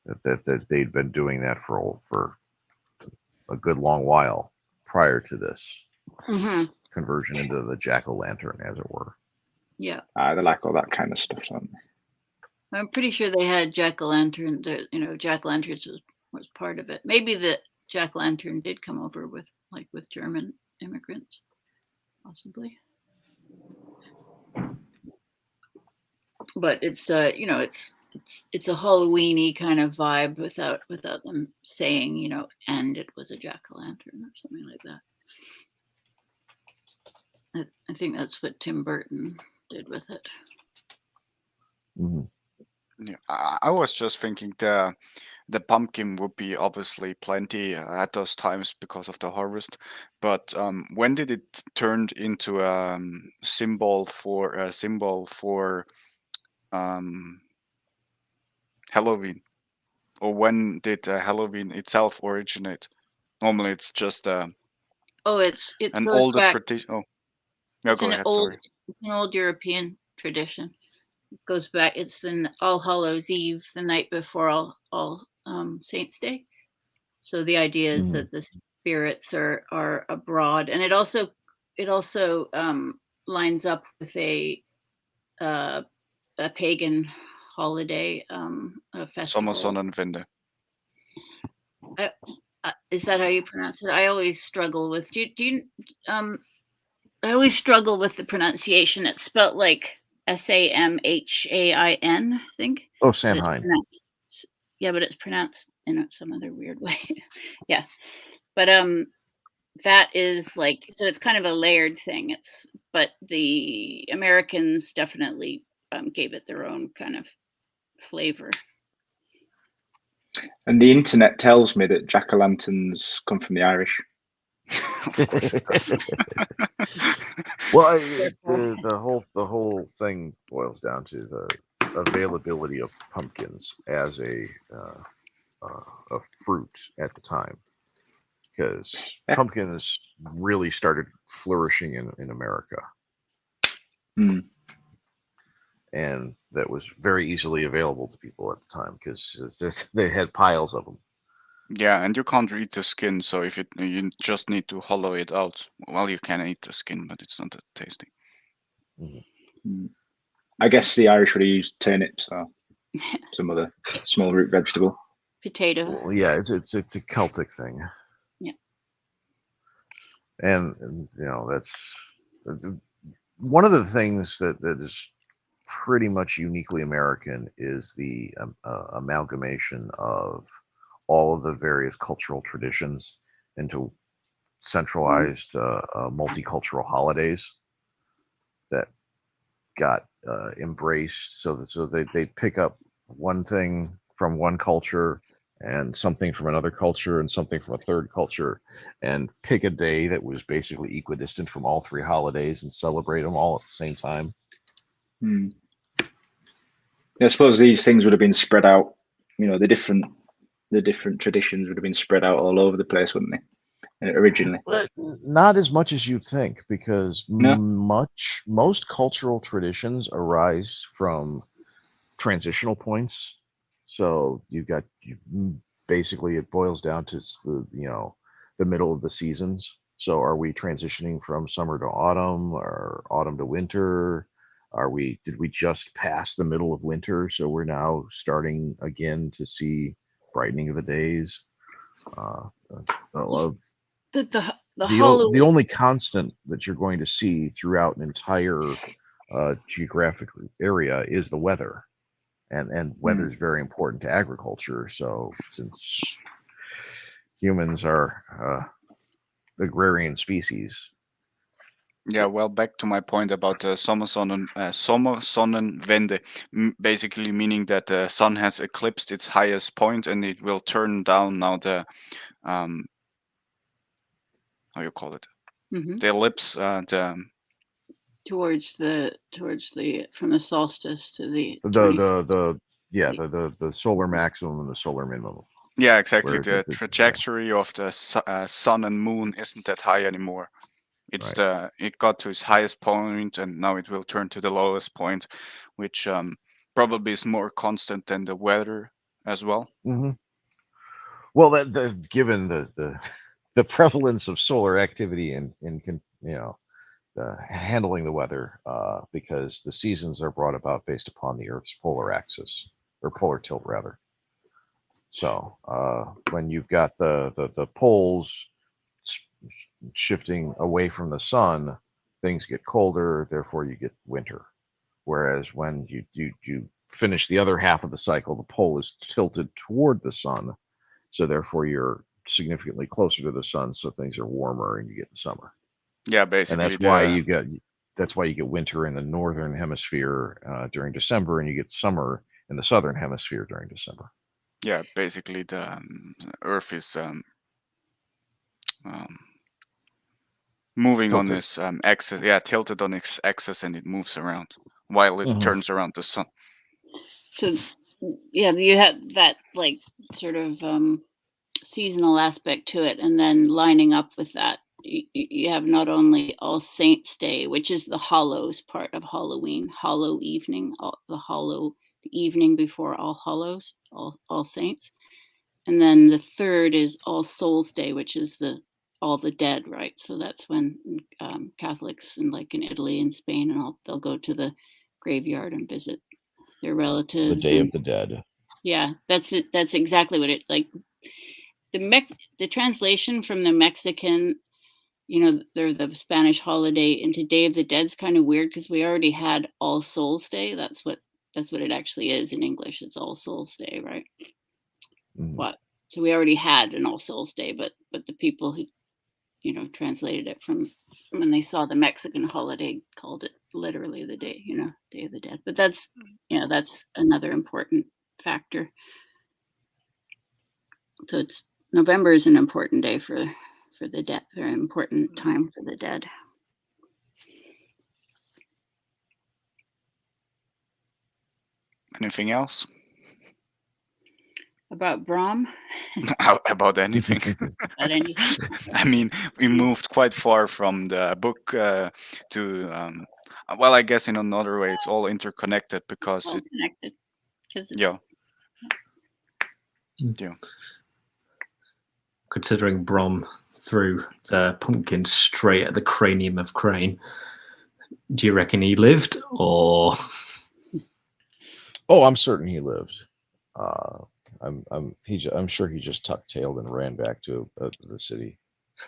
That they'd been doing that for a good long while prior to this conversion into the jack-o'-lantern, as it were. Yeah. They like all that kind of stuff, don't they? I'm pretty sure they had jack-o'-lantern. Jack-o'-lanterns was part of it. Maybe the jack-o'-lantern did come over with German immigrants, possibly. But it's it's a Halloweeny kind of vibe without them saying, and it was a jack-o'-lantern or something like that. I think that's what Tim Burton did with it. Mhm. Yeah, I was just thinking the pumpkin would be obviously plenty at those times because of the harvest, but when did it turn into a symbol for Halloween, or when did Halloween itself originate? Normally, it's just Oh, it an goes older back. tradition. Oh, yeah, It's go ahead. Sorry. an old European tradition. It goes back. It's an All Hallows Eve, the night before All Saints Day. So the idea is Mhm. that the spirits are abroad, and it also lines up with a pagan holiday, a festival. Sommersonnenwende. Is that how you pronounce it? I always struggle with. I always struggle with the pronunciation. It's spelled like Samhain, I think. Oh, But it's Samhain. pronounced, yeah, but it's pronounced in some other weird way. Yeah, but that is like, so it's kind of a layered thing. But the Americans definitely gave it their own kind of flavor. And the internet tells me that jack-o'-lanterns come from the Irish. Of course it does. Well, the whole thing boils down to the availability of pumpkins as a fruit at the time, because Yeah. pumpkins really started flourishing in America, Hmm. and that was very easily available to people at the time because they had piles of them. Yeah, and you can't eat the skin, so if you just need to hollow it out. Well, you can eat the skin, but it's not that tasty. Hmm. I guess the Irish would have used turnips or some other small root vegetable. Potato. Well, yeah, it's a Celtic thing. Yeah. And that's one of the things that is pretty much uniquely American is the amalgamation of all of the various cultural traditions into centralized multicultural holidays that got embraced, so they pick up one thing from one culture and something from another culture and something from a third culture, and pick a day that was basically equidistant from all three holidays and celebrate them all at the same time. Hmm. I suppose these things would have been spread out. The different traditions would have been spread out all over the place, wouldn't they? Originally. But not as much as you'd think, because No? most cultural traditions arise from transitional points. So basically it boils down to the middle of the seasons. So are we transitioning from summer to autumn or autumn to winter? Did we just pass the middle of winter, so we're now starting again to see brightening of the days? The only constant that you're going to see throughout an entire geographic area is the weather, and weather is very important to agriculture. So since humans are agrarian species. Yeah, well, back to my point about Sommersonnenwende, basically meaning that the sun has eclipsed its highest point and it will turn down now the how you call it, the ellipse, towards the from the solstice to the solar maximum and the solar minimum. Yeah, exactly. The trajectory of the sun and moon isn't that high anymore. It's it got to its highest point, and now it will turn to the lowest point, which probably is more constant than the weather as well. Mm-hmm. Well, given the prevalence of solar activity in handling the weather, because the seasons are brought about based upon the Earth's polar axis, or polar tilt rather. So when you've got the poles shifting away from the sun, things get colder, therefore you get winter. Whereas when you finish the other half of the cycle, the pole is tilted toward the sun, so therefore you're significantly closer to the sun, so things are warmer and you get the summer. Yeah, And basically that's why you get winter in the northern hemisphere during December, and you get summer in the southern hemisphere during December. yeah, basically the Earth is moving on Tilted. its axis. Yeah, tilted on its axis, and it moves around while it turns around the sun. So yeah, you have that like sort of seasonal aspect to it, and then lining up with that, you have not only All Saints Day, which is the Hallows part of Halloween, Hallow Evening, the evening before All Hallows, All Saints, and then the third is All Souls Day, which is all the dead, right? So that's when Catholics like in Italy and Spain and all, they'll go to the graveyard and visit their The relatives. Day of the Dead. Yeah, that's it. That's exactly what it like. The translation from the Mexican, they're the Spanish holiday into Day of the Dead's kind of weird because we already had All Souls Day. That's what it actually is in English. It's All Souls Day, right? What? So we already had an All Souls Day, but the people who translated it from when they saw the Mexican holiday called it literally the day, Day of the Dead. But that's another important factor. So November is an important day for the dead, very important time for the dead. Anything else about Brahm? about anything? About anything? I mean, we moved quite far from the book to well, I guess in another way it's all interconnected because It's all connected. Yeah. Considering Brom threw the pumpkin straight at the cranium of Crane, do you reckon he lived, or? Oh, I'm certain he lived. I'm sure he just tucked tailed and ran back to the city.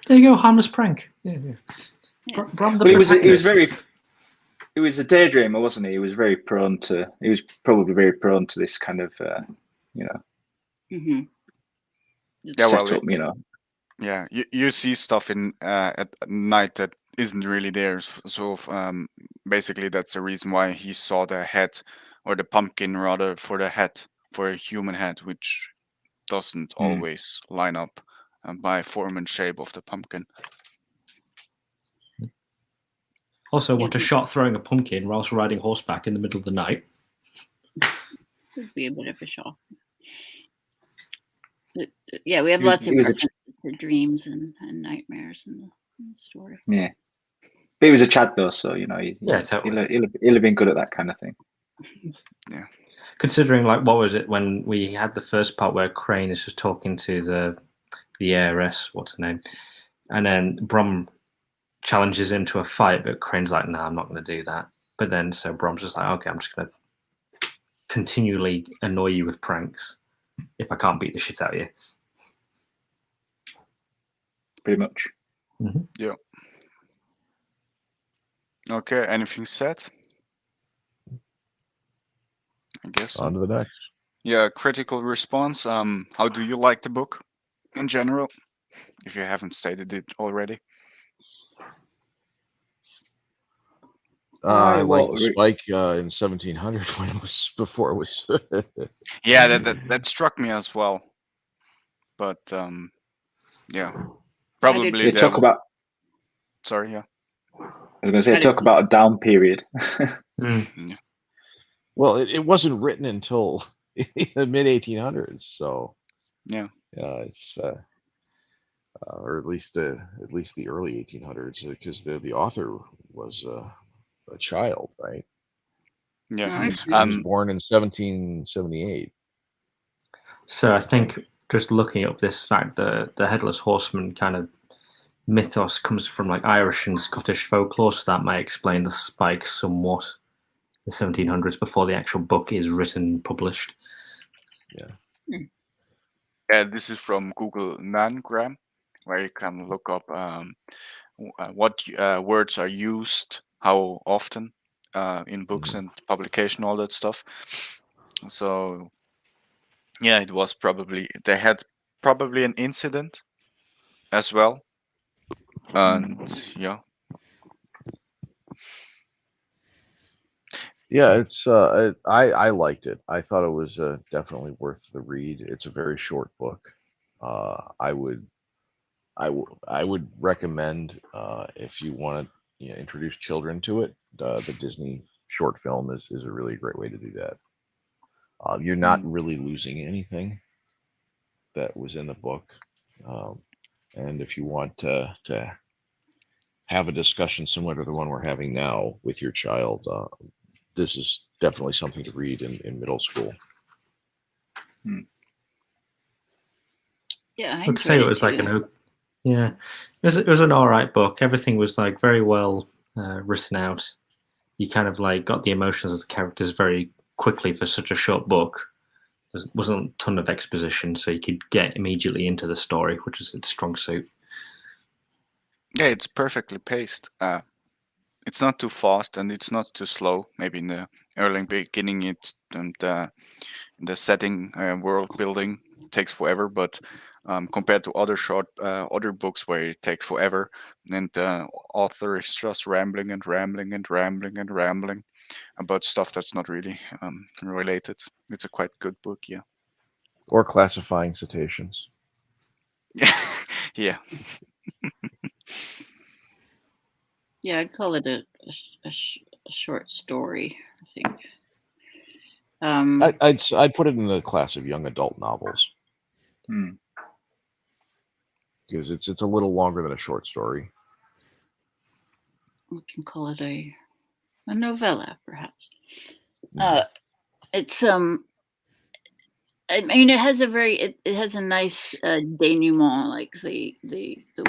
There you go, harmless prank. Yeah. Brom the protagonist. He was a daydreamer, wasn't he? He was probably very prone to this kind of Mm-hmm. setup, Yeah, you see stuff in at night that isn't really there. So basically, that's the reason why he saw the head or the pumpkin rather for the head, for a human head, which doesn't always line up by form and shape of the pumpkin. Also, what a shot throwing a pumpkin whilst riding horseback in the middle of the night. Would be a bit of a shock. Yeah, we have lots of references to dreams and nightmares in the story. Yeah, but he was a Chad though, so totally. he'll have been good at that kind of thing. Yeah. Considering, like, what was it when we had the first part where Crane is just talking to the heiress, what's her name, and then Brom challenges him to a fight, but Crane's like, "No, I'm not going to do that." But then so Brom's just like, "Okay, I'm just going to continually annoy you with pranks if I can't beat the shit out of you." Pretty much. Mm-hmm. Yeah. Okay. Anything said? I guess. On to the next. Yeah. Critical response. How do you like the book in general? If you haven't stated it already. I like the spike in 1700 when it was before it was. Yeah, that struck me as well. But yeah, probably they talk about. Sorry, yeah. I was going to say talk about a down period. Yeah. Well, it wasn't written until the mid 1800s, so yeah, it's or at least the early 1800s, because the author was a child, right? Yeah, he was born in 1778. So I think just looking up this fact, the headless horseman kind of mythos comes from like Irish and Scottish folklore, so that might explain the spike somewhat. The 1700s before the actual book is written and published. Yeah. Yeah, this is from Google Nangram, where you can look up what words are used, how often in books and publication, all that stuff. So yeah, it was probably they had probably an incident as well, and yeah, Yeah, it's I liked it. I thought it was definitely worth the read. It's a very short book. I would I would recommend if you want to introduce children to it, the Disney short film is a really great way to do that. You're not really losing anything that was in the book, and if you want to have a discussion similar to the one we're having now with your child, this is definitely something to read in middle school. Yeah, I I'd say enjoyed it it was like too. it was an all right book. Everything was like very well written out. You kind of like got the emotions of the characters very quickly for such a short book. There wasn't a ton of exposition, so you could get immediately into the story, which is its strong suit. yeah, it's perfectly paced. It's not too fast and it's not too slow. Maybe in the early beginning, it and the setting world building takes forever, but compared to other books where it takes forever, and the author is just rambling and rambling and rambling and rambling about stuff that's not really related. It's a quite good book, yeah. Or classifying cetaceans. Yeah. Yeah, I'd call it a short story, I think. I'd put it in the class of young adult novels because it's a little longer than a short story. We can call it a novella, perhaps. Mhm. It's I mean, it has a very it has a nice denouement, like the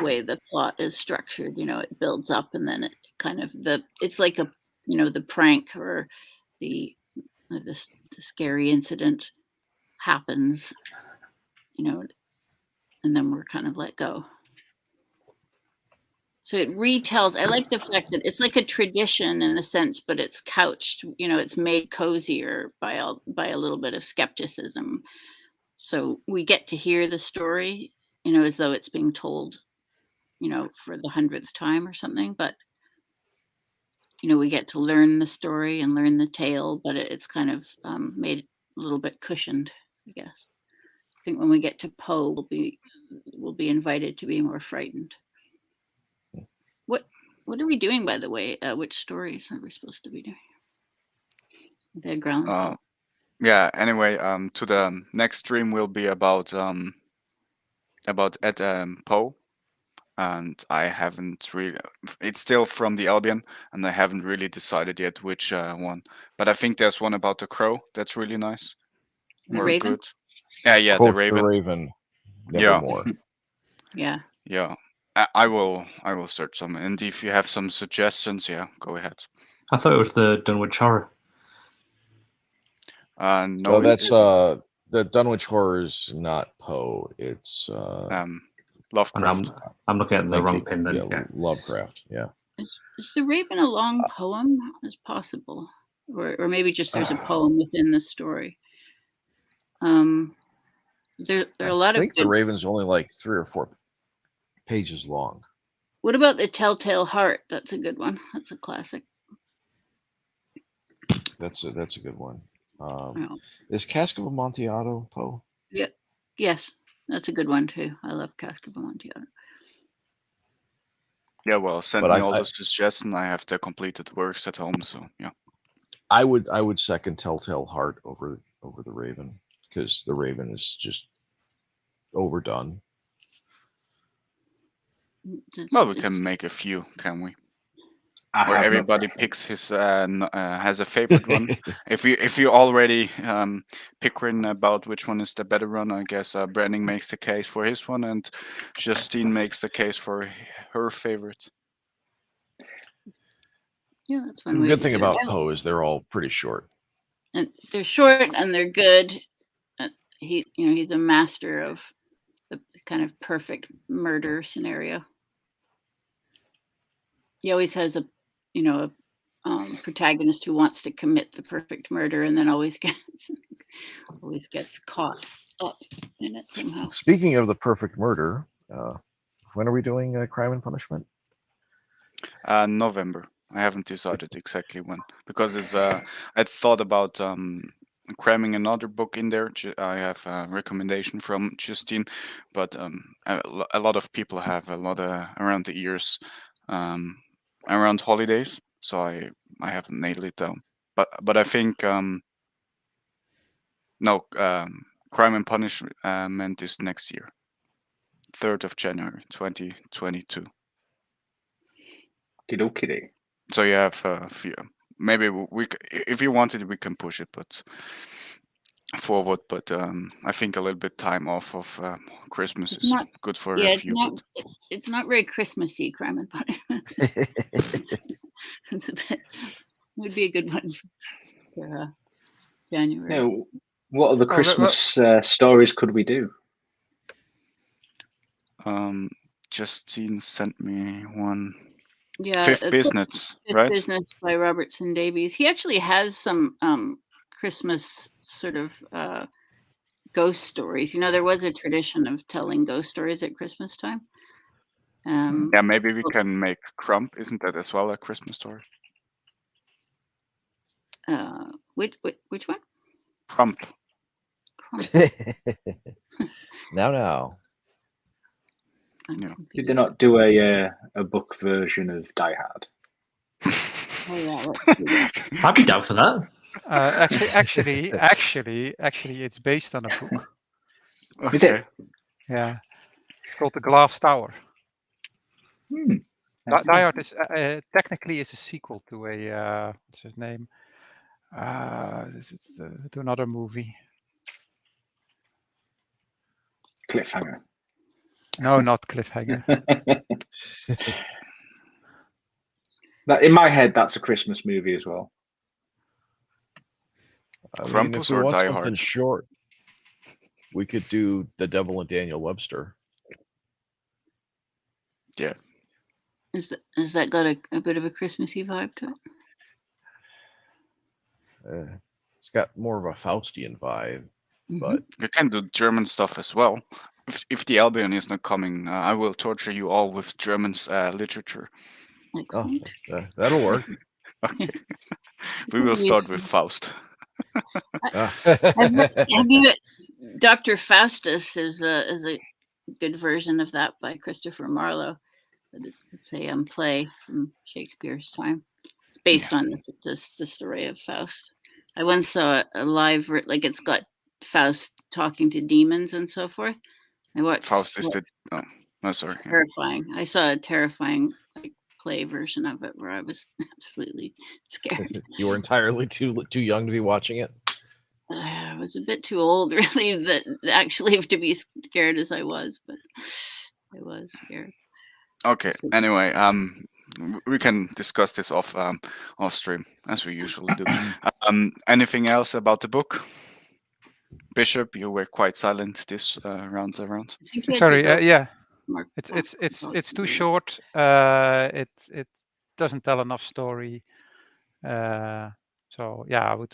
way the plot is structured. You know, it builds up and then it kind of it's like a the prank or the the scary incident happens. You know, and then we're kind of let go. So it retells. I like the fact that it's like a tradition in a sense, but it's couched. You know, it's made cozier by a little bit of skepticism. So we get to hear the story, as though it's being told, for the 100th time or something. But we get to learn the story and learn the tale, but it's kind of made a little bit cushioned, I guess. I think when we get to Poe, we'll be invited to be more frightened. What are we doing, by the way? Which stories are we supposed to be doing? The ground. Yeah. Anyway, to the next stream will be about Ed Poe, and I haven't really. It's still from the Albion, and I haven't really decided yet which one. But I think there's one about the crow that's really nice. The Or Raven? good. Yeah, the Quoth Raven. the Raven, Yeah. nevermore. Yeah. Yeah. I will search some, and if you have some suggestions, yeah, go ahead. I thought it was the Dunwich Horror. No, that's the Dunwich Horror is not Poe. It's Lovecraft. And I'm looking at the thank wrong you. pin then. Yeah, Lovecraft. Yeah. Is the Raven a long poem? It's possible, or maybe just there's a poem within the story. There are a lot I think of the good. Raven's only like 3 or 4 pages long. What about the Telltale Heart? That's a good one. That's a classic. That's a good one. Oh, Is Cask of Amontillado Poe? yeah. Yes, that's a good one too. I love Cask of Amontillado. Yeah, well, send But me all the suggestions. I have the completed works at home, so yeah. I would second Telltale Heart over the Raven because the Raven is just overdone. Well, we can make a few, can we? Or everybody picks his has a favorite one. If you already pickering about which one is the better one, I guess Branding makes the case for his one, and Justine makes the case for her favorite. Yeah, that's one The way good to thing do about it. Poe is they're all pretty short. And they're short and they're good. he's a master of the kind of perfect murder scenario. He always has a protagonist who wants to commit the perfect murder and then always gets caught up in it somehow. Speaking of the perfect murder, when are we doing Crime and Punishment? November. I haven't decided exactly when, because I thought about cramming another book in there. I have a recommendation from Justine, but a lot of people have a lot around the ears, around holidays, so I haven't nailed it down. But I think no, Crime and Punishment is next year, 3rd of January, 2022. Okey-dokey. So you have a few. Maybe if you wanted, we can push it, but forward. But I think a little bit time off of Christmas is good for a few. It's not very Christmassy, Crime and Punishment. Would be a good one for January. Yeah, what other Christmas stories could we do? Justine sent me one. Yeah, Fifth Business, right? Business by Robertson Davies. He actually has some Christmas sort of ghost stories. There was a tradition of telling ghost stories at Christmas time. Yeah, maybe we can make Crump. Isn't that as well a Christmas story? Which one? Crump. Now. Yeah. Did they not do a book version of Die Hard? Oh yeah, let's do that. I'd be down for that. Actually, it's based on a book. Okay. Is it? Yeah, it's called The Glass Tower. Die Hard is technically is a sequel to a what's his name? To another movie. Cliffhanger. No, not Cliffhanger. In my head, that's a Christmas movie as well. I mean, Krampus if we or want Die something Hard? short, we could do The Devil and Daniel Webster. Yeah. Is that got a bit of a Christmassy vibe to it? It's got more of a Faustian vibe, but You can do German stuff as well. If the Albion is not coming, I will torture you all with German literature. That'll work. Okay. We will start with Faust. Have you? Dr. Faustus is a good version of that by Christopher Marlowe. It's a play from Shakespeare's time. It's based on the story of Faust. I once saw a live, like it's got Faust talking to demons and so forth. I watched. Faust is sorry. Terrifying. I saw a terrifying play version of it where I was absolutely scared. You were entirely too young to be watching it. I was a bit too old, really, that actually to be scared as I was, but I was scared. Okay. Anyway, we can discuss this off stream as we usually do. Anything else about the book? Bishop, you were quite silent this round around. Sorry, yeah. It's too short. It doesn't tell enough story. So yeah, I would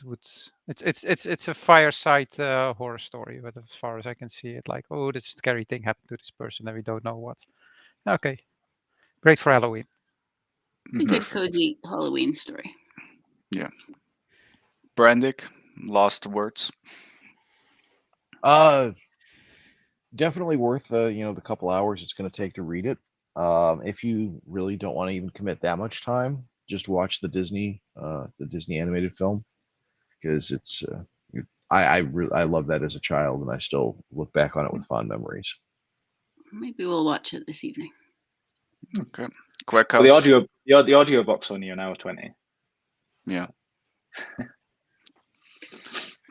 it's a fireside horror story, but as far as I can see it, like, oh, this scary thing happened to this person and we don't know what. Okay, great for Halloween. It's a good cozy Halloween story. Yeah. Brandick, last words. Definitely worth the couple hours it's going to take to read it. If you really don't want to even commit that much time, just watch the Disney animated film, because it's I love that as a child, and I still look back on it with fond memories. Maybe we'll watch it this evening. Okay. Quick well, the audio box only an hour 20. Yeah.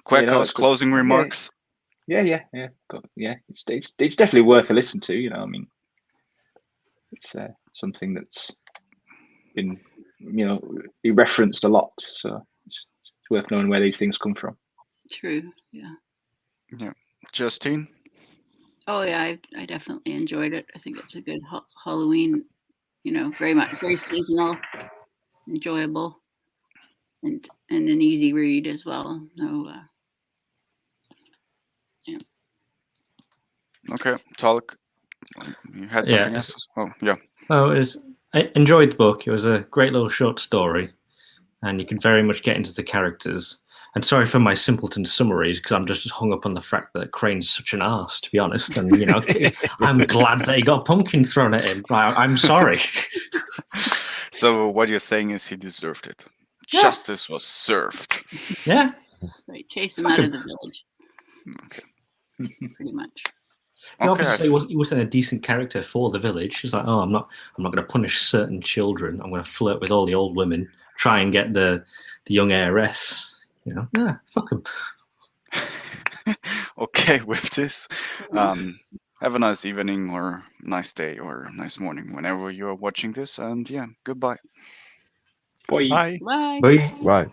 Quick closing remarks. Yeah. It's definitely worth a listen to. I mean, it's something that's been be referenced a lot, so it's worth knowing where these things come from. True. Yeah. Justine? Oh yeah, I definitely enjoyed it. I think it's a good Halloween, very seasonal, enjoyable, and an easy read as well. No, yeah. Okay, Talk. You had something else? Oh, yeah. Oh, I enjoyed the book. It was a great little short story, and you can very much get into the characters. And sorry for my simpleton summaries, because I'm just hung up on the fact that Crane's such an arse, to be honest. And I'm glad that he got a pumpkin thrown at him. I'm sorry. So what you're saying is he deserved it. Yeah. Justice was served. Yeah. Right, chase him out of the village. Okay. Pretty much. Obviously, he wasn't a decent character for the village. He's like, oh, I'm not going to punish certain children. I'm going to flirt with all the old women, try and get the young heiress. Fuck him. Okay, with this, have a nice evening or nice day or nice morning whenever you're watching this. And yeah, goodbye. Bye. Bye. Bye. Bye. Right.